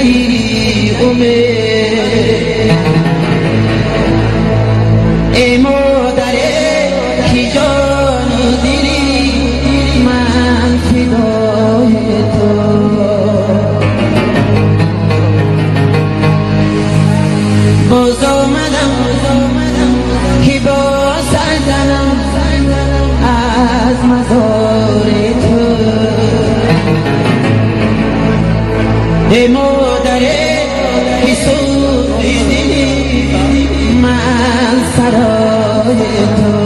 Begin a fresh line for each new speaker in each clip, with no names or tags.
ای امید ای مادر کی جان و دلی من فدای تو باز آمدم که باز زنم از مزار تو ای مادر که سوی دلی من سرای تو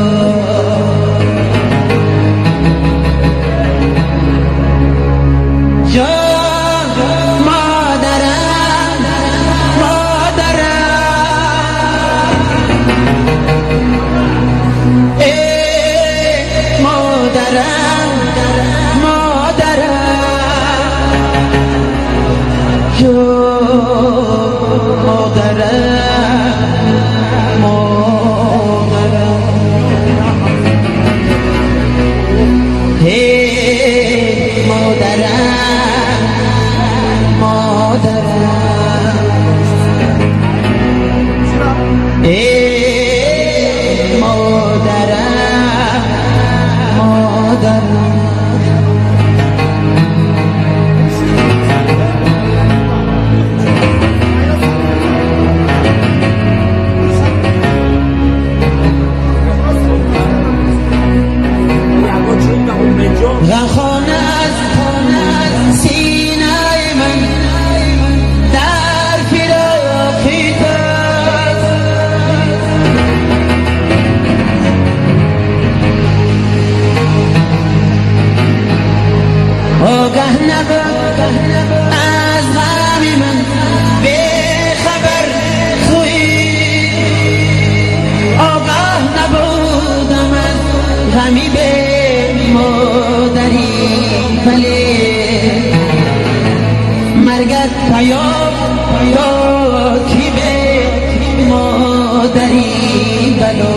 غمی به مادری بله مرگت پیام یا کی به مادری بله